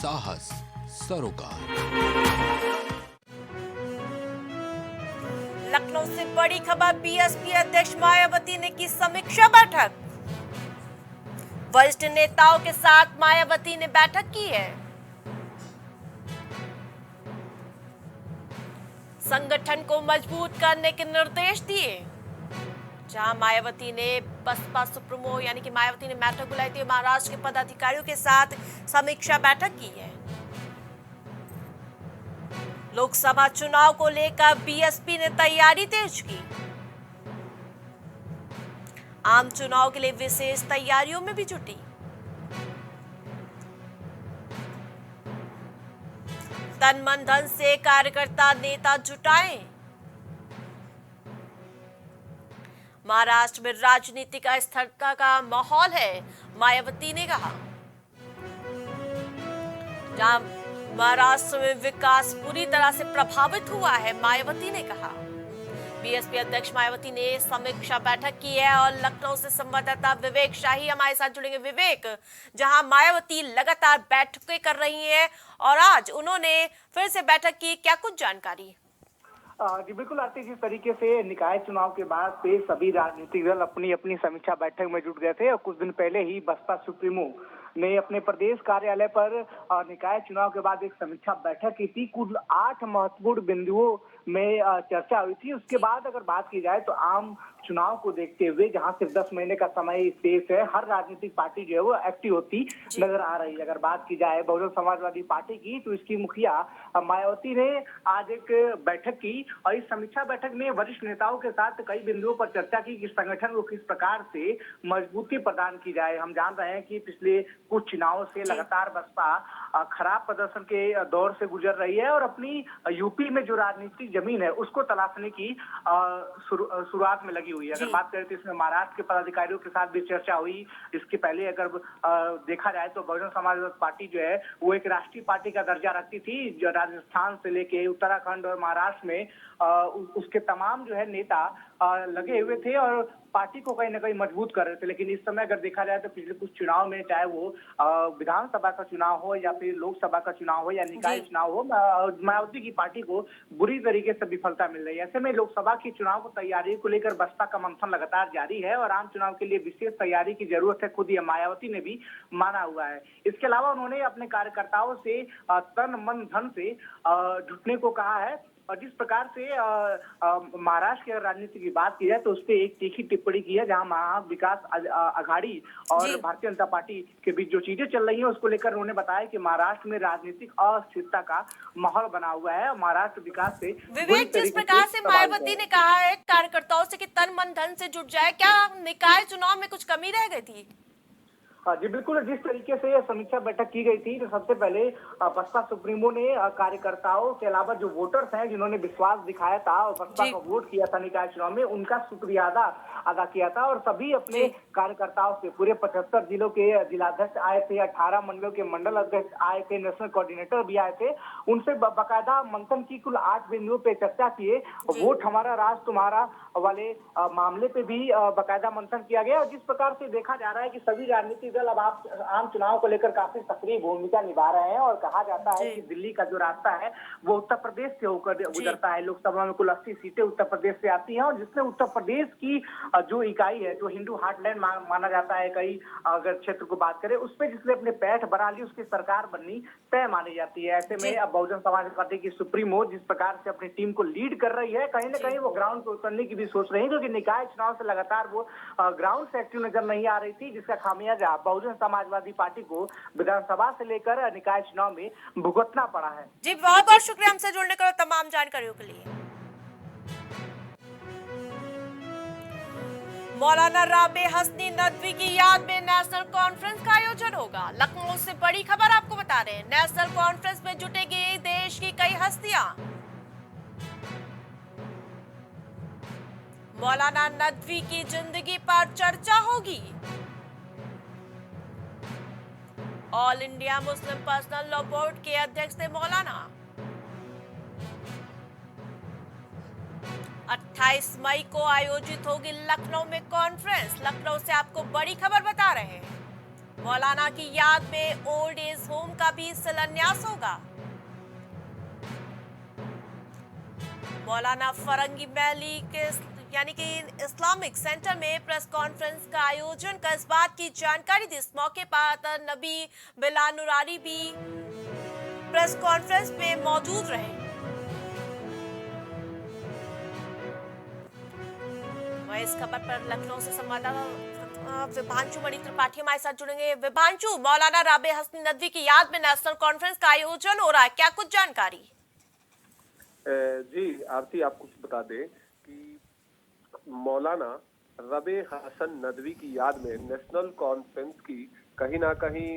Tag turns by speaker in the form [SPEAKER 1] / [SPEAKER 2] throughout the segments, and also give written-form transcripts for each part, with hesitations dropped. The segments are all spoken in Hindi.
[SPEAKER 1] साहस सरोकार।
[SPEAKER 2] लखनऊ से बड़ी खबर, बीएसपी अध्यक्ष मायावती ने की समीक्षा बैठक। वरिष्ठ नेताओं के साथ मायावती ने बैठक की है। संगठन को मजबूत करने के निर्देश दिए। जहां मायावती ने बसपा सुप्रीमो यानी कि मायावती ने बैठक बुलाई थी, महाराष्ट्र के पदाधिकारियों के साथ समीक्षा बैठक की है। लोकसभा चुनाव को लेकर बीएसपी ने तैयारी तेज की। आम चुनाव के लिए विशेष तैयारियों में भी जुटी। तन मन धन से कार्यकर्ता नेता जुटाए। महाराष्ट्र में राजनीतिक अस्थिरता का माहौल है, मायावती ने कहा। जहां महाराष्ट्र में विकास पूरी तरह से प्रभावित हुआ है, मायावती ने कहा। बीएसपी अध्यक्ष मायावती ने समीक्षा बैठक की है और लखनऊ से संवाददाता विवेक शाही हमारे साथ जुड़ेंगे। विवेक, जहां मायावती लगातार बैठकें कर रही हैं और आज उन्होंने फिर से बैठक की, क्या कुछ जानकारी?
[SPEAKER 3] जी बिल्कुल आरती, जिस तरीके से निकाय चुनाव के बाद से सभी राजनीतिक दल अपनी अपनी समीक्षा बैठक में जुट गए थे और कुछ दिन पहले ही बसपा सुप्रीमो ने अपने प्रदेश कार्यालय पर निकाय चुनाव के बाद एक समीक्षा बैठक की थी। कुल 8 महत्वपूर्ण बिंदुओं में चर्चा हुई थी। उसके बाद अगर बात की जाए तो आम चुनाव को देखते हुए जहां सिर्फ 10 महीने का समय शेष है, हर राजनीतिक पार्टी जो है वो एक्टिव होती नजर आ रही है। अगर बात की जाए बहुजन समाजवादी पार्टी की, तो इसकी मुखिया मायावती ने आज एक बैठक की और इस समीक्षा बैठक में वरिष्ठ नेताओं के साथ कई बिंदुओं पर चर्चा की कि संगठन को किस प्रकार से मजबूती प्रदान की जाए। हम जान रहे हैं कि पिछले कुछ चुनावों से लगातार बसपा खराब प्रदर्शन के दौर से गुजर रही है और अपनी यूपी में जो राजनीतिक जमीन है उसको तलाशने की शुरुआत में लगी हुई है। अगर बात करें तो इसमें महाराष्ट्र के पदाधिकारियों के साथ भी चर्चा हुई। इसके पहले अगर देखा जाए तो बहुजन समाजवादी पार्टी जो है वो एक राष्ट्रीय पार्टी का दर्जा रखती थी, जो राजस्थान से लेके उत्तराखंड और महाराष्ट्र में उसके तमाम जो है नेता लगे हुए थे और पार्टी को कहीं ना कहीं मजबूत कर रहे थे। लेकिन इस समय अगर देखा जाए तो पिछले कुछ चुनाव में, चाहे वो विधानसभा का चुनाव हो या फिर लोकसभा का चुनाव हो या निकाय चुनाव हो, मायावती की पार्टी को बुरी तरीके से विफलता मिल रही है। ऐसे में लोकसभा की चुनाव को तैयारी को लेकर बसपा का मंथन लगातार जारी है और आम चुनाव के लिए विशेष तैयारी की जरूरत है, खुद ये मायावती ने भी माना हुआ है। इसके अलावा उन्होंने अपने कार्यकर्ताओं से तन मन धन से जुटने को कहा है और जिस प्रकार से महाराष्ट्र की राजनीति की बात की जाए तो उस पर एक तीखी टिप्पणी की है, जहां महाविकास आघाड़ी और भारतीय जनता पार्टी के बीच जो चीजें चल रही हैं उसको लेकर उन्होंने बताया कि महाराष्ट्र में राजनीतिक अस्थिरता का माहौल बना हुआ है। महाराष्ट्र विकास से
[SPEAKER 2] विवेक, जिस प्रकार से मायावती ने कहा है कार्यकर्ताओं से कि तन मन धन से जुट जाए, क्या निकाय चुनाव में कुछ कमी रह गई थी?
[SPEAKER 3] जी बिल्कुल, जिस तरीके से समीक्षा बैठक की गई थी तो सबसे पहले बसपा सुप्रीमो ने कार्यकर्ताओं के अलावा जो वोटर्स हैं जिन्होंने विश्वास दिखाया था और बसपा को वोट किया था निकाय चुनाव में, उनका शुक्रिया अदा किया था और सभी अपने कार्यकर्ताओं से, पूरे 75 जिलों के जिलाध्यक्ष आए थे, 18 मंडलों के मंडल अध्यक्ष आए थे, नेशनल कोऑर्डिनेटर भी आए थे, उनसे बाकायदा मंथन की कुल 8 बिंदुओं पे चर्चा किए। वोट हमारा राज तुम्हारा वाले मामले पे भी बाकायदा मंथन किया गया और जिस प्रकार से देखा जा रहा है कि सभी राजनीतिक दल अब आम चुनाव को लेकर काफी सक्रिय भूमिका निभा रहे हैं और कहा जाता है कि दिल्ली का जो रास्ता है वो उत्तर प्रदेश से होकर गुजरता है। लोकसभा में कुल 80 सीटें उत्तर प्रदेश से आती हैं और जिसमें उत्तर प्रदेश की जो इकाई है, जो हिंदू हार्टलैंड माना जाता है, कई अगर क्षेत्र को बात करें उस पर जिसने अपने पैठ बना ली उसकी सरकार बननी तय मानी जाती है। ऐसे में अब बहुजन समाज पार्टी की सुप्रीमो जिस प्रकार से अपनी टीम को लीड कर रही है, कहीं ना कहीं वो ग्राउंड पर उतरने की भी सोच रही है, क्योंकि निकाय चुनाव से लगातार वो ग्राउंड से एक्टिव नजर नहीं आ रही थी, जिसका खामियाजा बहुजन समाजवादी पार्टी को विधानसभा से लेकर निकाय चुनाव में भुगतना पड़ा है।
[SPEAKER 2] जी बहुत बहुत शुक्रिया हमसे जुड़ने के लिए, तमाम जानकारियों के लिए। मौलाना राबे हसनी नदवी की याद में नेशनल कॉन्फ्रेंस का आयोजन होगा। लखनऊ से बड़ी खबर आपको बता रहे हैं, नेशनल कॉन्फ्रेंस में जुटेगी देश की कई हस्तियां। मौलाना नदवी की जिंदगी पर चर्चा होगी। All India Muslim personal law board के अध्यक्ष थे मौलाना। 28 मई को आयोजित होगी लखनऊ में कॉन्फ्रेंस। लखनऊ से आपको बड़ी खबर बता रहे हैं। मौलाना की याद में ओल्ड एज होम का भी शिलान्यास होगा। मौलाना फरंगी मैली के यानी कि इस्लामिक सेंटर में प्रेस कॉन्फ्रेंस का आयोजन कर इस बात की जानकारी दी। इस मौके पर नबी बिलाल नुरानी भी प्रेस कॉन्फ्रेंस में मौजूद रहे। वह इस खबर पर लखनऊ से संवाददाता विभांशु मणि त्रिपाठी हमारे साथ जुड़ेंगे। विभांशु, मौलाना राबे हसनी नदवी की याद में नेशनल कॉन्फ्रेंस का आयोजन हो रहा है, क्या कुछ जानकारी?
[SPEAKER 4] जी आरती, आपको बता दें कि मौलाना रबे हसन नदवी की याद में नेशनल कॉन्फ्रेंस की कहीं ना कहीं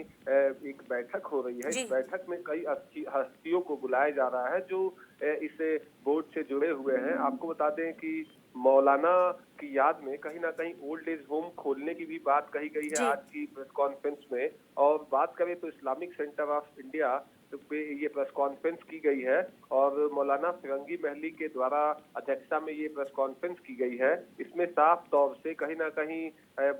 [SPEAKER 4] एक बैठक हो रही है। इस बैठक में कई हस्तियों को बुलाया जा रहा है जो इस बोर्ड से जुड़े हुए हैं। आपको बता दें कि मौलाना की याद में कहीं ना कहीं ओल्ड एज होम खोलने की भी बात कही गई है आज की प्रेस कॉन्फ्रेंस में। और बात करें तो इस्लामिक सेंटर ऑफ इंडिया पे ये प्रेस कॉन्फ्रेंस की गई है और मौलाना फिरंगी महली के द्वारा अध्यक्षता में ये प्रेस कॉन्फ्रेंस की गई है। इसमें साफ तौर से कहीं ना कहीं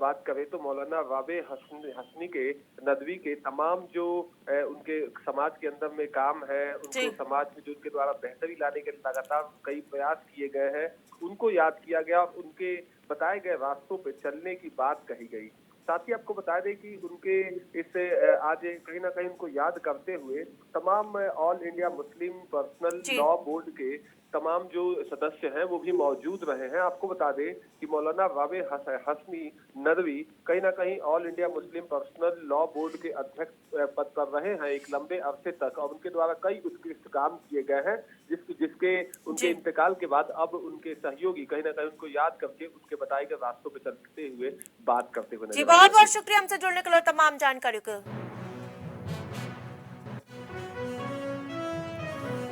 [SPEAKER 4] बात करें तो मौलाना राबे हसनी के नदवी के तमाम जो उनके समाज के अंदर में काम है, उनको समाज में जो उनके द्वारा बेहतरी लाने के लगातार कई प्रयास किए गए हैं, उनको याद किया गया और उनके बताए गए रास्तों पे चलने की बात कही गई। साथ ही आपको बता दें कि उनके इस आज कहीं ना कहीं उनको याद करते हुए तमाम all India Muslim personal law board के तमाम जो सदस्य हैं वो भी मौजूद रहे हैं। आपको बता दें कि मौलाना राबे हसनी नदवी कहीं ना कहीं all India Muslim personal law board के अध्यक्ष पद पर रहे हैं एक लंबे अरसे तक और उनके द्वारा कई उत्कृष्ट काम किए गए हैं जिसके उनके इंतकाल के बाद अब उनके सहयोगी कहीं ना कहीं उनको याद करके उसके बताए गए रास्तों पर चलते हुए बात करते हुए
[SPEAKER 2] जी, बहुत बहुत शुक्रिया हमसे जुड़ने के लिए तमाम जानकारी को।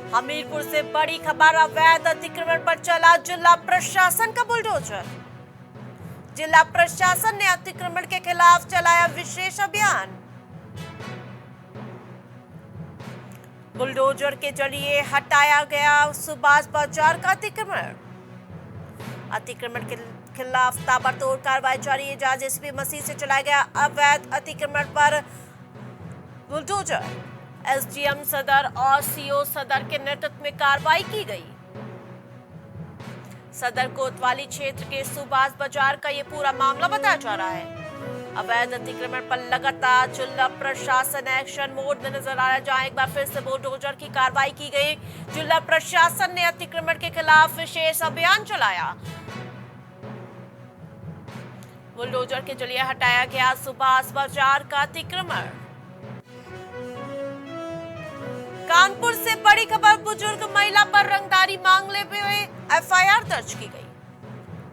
[SPEAKER 2] हमीरपुर से बड़ी खबर, अवैध अतिक्रमण पर चला जिला प्रशासन का बुलडोजर। जिला प्रशासन ने अतिक्रमण के खिलाफ चलाया विशेष अभियान। बुलडोजर के जरिए हटाया गया सुभाष बाजार का अतिक्रमण। अतिक्रमण के खिलाफ ताबड़तोड़ कार्रवाई जारी है। जहां जेसीबी मशीन से चलाया गया अवैध अतिक्रमण पर बुलडोजर, एसडीएम सदर और सीओ सदर के नेतृत्व में कार्रवाई की गई। सदर कोतवाली क्षेत्र के सुभाष बाजार का ये पूरा मामला बताया जा रहा है। अवैध अतिक्रमण पर लगातार जिला प्रशासन एक्शन मोड में नजर आ रहा है। जहां एक बार फिर से बुलडोजर की कार्रवाई की गई। जिला प्रशासन ने अतिक्रमण के खिलाफ विशेष अभियान चलाया। बुलडोजर के जरिए हटाया गया सुभाष बाजार का अतिक्रमण। कानपुर से बड़ी खबर, बुजुर्ग महिला पर रंगदारी मांगने में एफआईआर दर्ज की गई।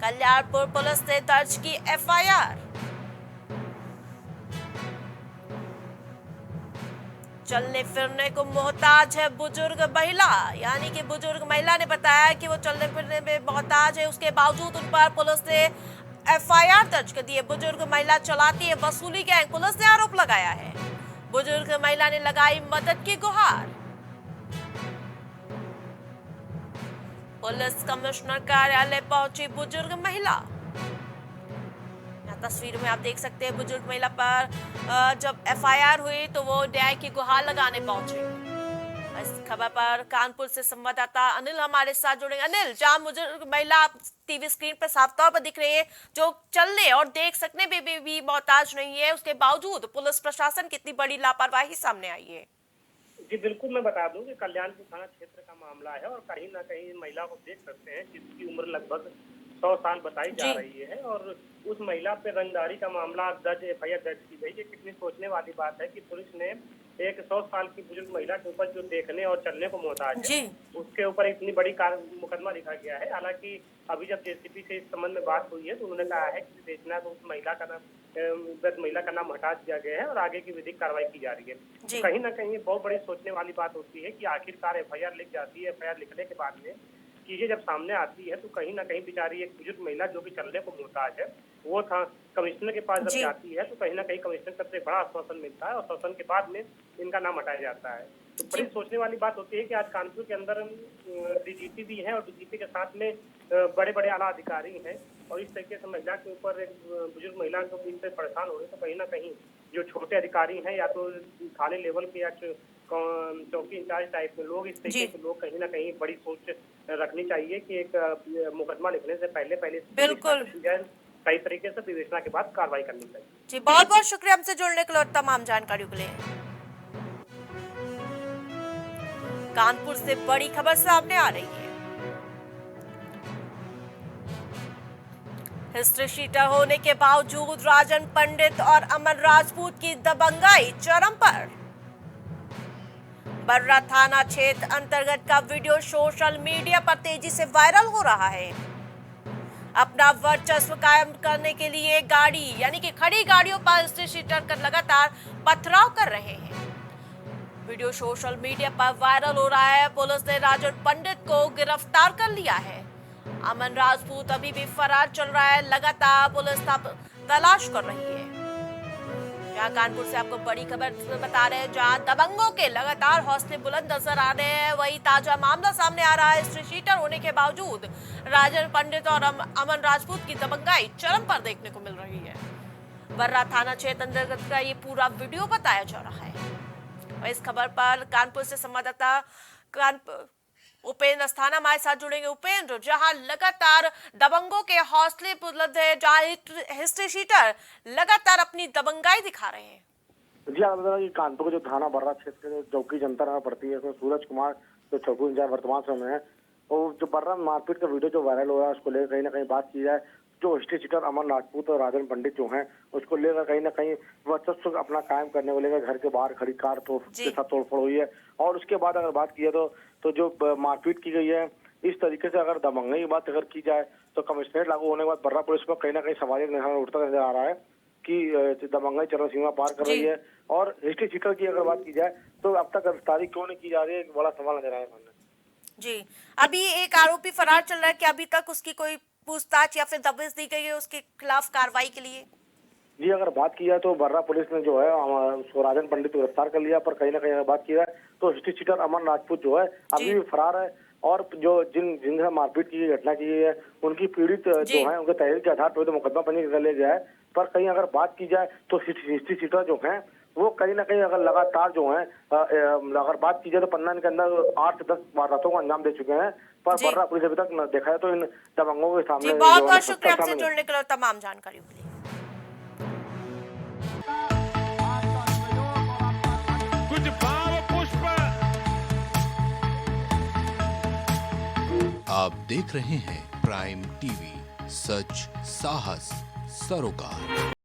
[SPEAKER 2] कल्याणपुर पुलिस ने दर्ज की एफआईआर। चलने फिरने को मोहताज है बुजुर्ग महिला, यानी कि बुजुर्ग महिला ने बताया कि वो चलने फिरने में मोहताज है, उसके बावजूद उन पर पुलिस ने एफआईआर दर्ज कर दी है। बुजुर्ग महिला चलाती है वसूली गैंग, पुलिस ने आरोप लगाया है। बुजुर्ग महिला ने लगाई मदद की गुहार। पुलिस कमिश्नर कार्यालय पहुंची बुजुर्ग महिला। तस्वीर में आप देख सकते हैं बुजुर्ग महिला पर जब एफआईआर हुई तो वो न्याय की गुहार लगाने पहुंचे। इस खबर पर कानपुर से संवाददाता अनिल हमारे साथ जुड़ेंगे। अनिल, जहां बुजुर्ग महिला टीवी स्क्रीन पर साफ तौर पर दिख रही है, जो चलने और देख सकने में भी मोहताज नहीं है, उसके बावजूद पुलिस प्रशासन की इतनी बड़ी लापरवाही सामने आई है।
[SPEAKER 5] जी बिल्कुल, मैं बता दूं कि कल्याणपुर थाना क्षेत्र का मामला है और कहीं ना कहीं महिला को देख सकते हैं जिसकी उम्र लगभग 100 साल बताई जा रही है और उस महिला पे रंगदारी का मामला दर्ज एफआईआर दर्ज की गई। ये कितनी सोचने वाली बात है कि पुलिस ने एक 100 साल की बुजुर्ग महिला के ऊपर जो देखने और चलने को मोहताज है उसके ऊपर इतनी बड़ी मुकदमा लिखा गया है। हालांकि अभी जब जेसीपी से इस संबंध में बात हुई है तो उन्होंने कहा है कि देखना तो उस महिला का नाम हटा दिया गया है और आगे की विधिक कार्रवाई की जा रही है। तो कहीं ना कहीं बहुत बड़ी सोचने वाली बात होती है कि आखिरकार एफआईआर लिख जाती है। एफआईआर लिखने के बाद में चीजें जब सामने आती है तो कहीं ना कहीं बेचारी एक बुजुर्ग महिला जो कि चलने को मोहताज है वो था कमिश्नर के पास जब जाती है तो कहीं ना कहीं कमिश्नर सबसे बड़ा आश्वासन मिलता है और आश्वासन के बाद में इनका नाम हटाया जाता है। तो बड़ी सोचने वाली बात होती है कि आज कानपुर के अंदर डीजीपी भी है और डीजीपी के साथ में बड़े बड़े आला अधिकारी हैं और इस तरीके से महिला के ऊपर एक बुजुर्ग महिला के बीच से परेशान हो रहे तो कहीं ना कहीं जो छोटे अधिकारी हैं या तो थाने लेवल के या चौकी इंचार्ज टाइप में लोग, इस तरीके के लोग कहीं ना कहीं बड़ी सोच रखनी चाहिए कि एक मुकदमा लिखने से पहले
[SPEAKER 2] बिल्कुल
[SPEAKER 5] सही तरीके से विवेचना के बाद कार्रवाई करनी चाहिए।
[SPEAKER 2] जी, बहुत बहुत शुक्रिया हमसे जुड़ने के लिए और तमाम जानकारियों के लिए। कानपुर से बड़ी खबर सामने आ रही है। हिस्ट्री शीटर होने के बावजूद राजन पंडित और अमन राजपूत की दबंगाई चरम पर। बर्रा थाना क्षेत्र अंतर्गत का वीडियो सोशल मीडिया पर तेजी से वायरल हो रहा है। अपना वर्चस्व कायम करने के लिए गाड़ी यानी कि खड़ी गाड़ियों पर हिस्ट्री शीटर कर लगातार पथराव कर रहे हैं। वीडियो सोशल मीडिया पर वायरल हो रहा है। पुलिस ने राजन पंडित को गिरफ्तार कर लिया है। अमन राजपूत अभी भी फरार चल रहा है। लगातार पुलिस तलाश कर रही है। यहाँ कानपुर से आपको बड़ी खबर बता रहे हैं, जहाँ दबंगों के लगातार हौसले बुलंद नजर आ रहे हैं, वही ताजा मामला सामने आ रहा है। हिस्ट्री शीटर होने के बावजूद राजन पंडित और अमन राजपूत की दबंगाई चरम पर देखने को मिल रही है। बर्रा थाना क्षेत्र अंतर्गत का ये पूरा वीडियो बताया जा रहा है। इस खबर पर कानपुर से संवाददाता उपेंद्र अस्थाना हमारे साथ जुड़ेंगे। उपेंद्र, जहां लगातार दबंगों के हौसले बुलंद है, जहां हिस्ट्री शीटर लगातार अपनी दबंगाई दिखा रहे हैं।
[SPEAKER 6] जी, आप बता कि कानपुर के जो थाना बर्रा क्षेत्र के चौकी जनता थाना पड़ती है, उसमें सूरज कुमार जो चौकी इंचार्ज वर्तमान समय है, और जो बर्रा मारपीट का वीडियो जो वायरल हो रहा है उसको लेकर कहीं ना कहीं बात की जाए। जो हिस्ट्री शीटर अमन राजपूत और राजन पंडित जो हैं, उसको लेकर कहीं ना कहीं वर्चस्व अपना कायम करने को लेकर घर के बाहर खड़ी कार के साथ तोड़फोड़ हुई है। और उसके बाद अगर बात की जाए तो जो मारपीट की गई है, इस तरीके से अगर दबंगई की बात अगर की जाए तो कमिश्नरेट लागू होने के बाद बर्रा पुलिस में कहीं ना कहीं सवालिया निशान उठता नजर आ रहा है कि दबंगई चरम सीमा पार कर रही है। और हिस्ट्री शीटर की अगर बात की जाए तो अब तक गिरफ्तारी क्यों नहीं की जा रही है, एक बड़ा सवाल नजर आया सामने।
[SPEAKER 2] जी, अभी एक आरोपी फरार चल रहा है कि अभी तक उसकी कोई पूछताछ या फिर दबिश दी गई है उसके खिलाफ कार्रवाई के लिए?
[SPEAKER 6] जी, अगर बात की जाए तो बर्रा पुलिस ने जो है उसको राजन पंडित को गिरफ्तार कर लिया, पर कहीं ना कहीं अगर बात की जाए तो हिस्ट्री शीटर अमन राजपूत जो है अभी भी फरार है। और जो जिनसे मारपीट की घटना की गई है, उनकी पीड़ित जो है, उनके तहरीर के आधार पर तो मुकदमा पंजीकृत कर लिया गया है। पर कहीं अगर बात की जाए तो हिस्ट्री शीटर जो है वो कहीं ना कहीं अगर लगातार जो है अगर बात की जाए तो पन्ना के अंदर 8 से 10 वारदातों को अंजाम दे चुके हैं। पर बर्रा पुलिस अभी तक न देखा है तो इन दबंगों के सामने
[SPEAKER 2] बहुत बहुत शुक्रिया आपसे जुड़ने के लिए तमाम जानकारियों के लिए।
[SPEAKER 7] कुछ भाव पुष्प।
[SPEAKER 1] आप देख रहे हैं प्राइम टीवी, सच साहस सरोकार।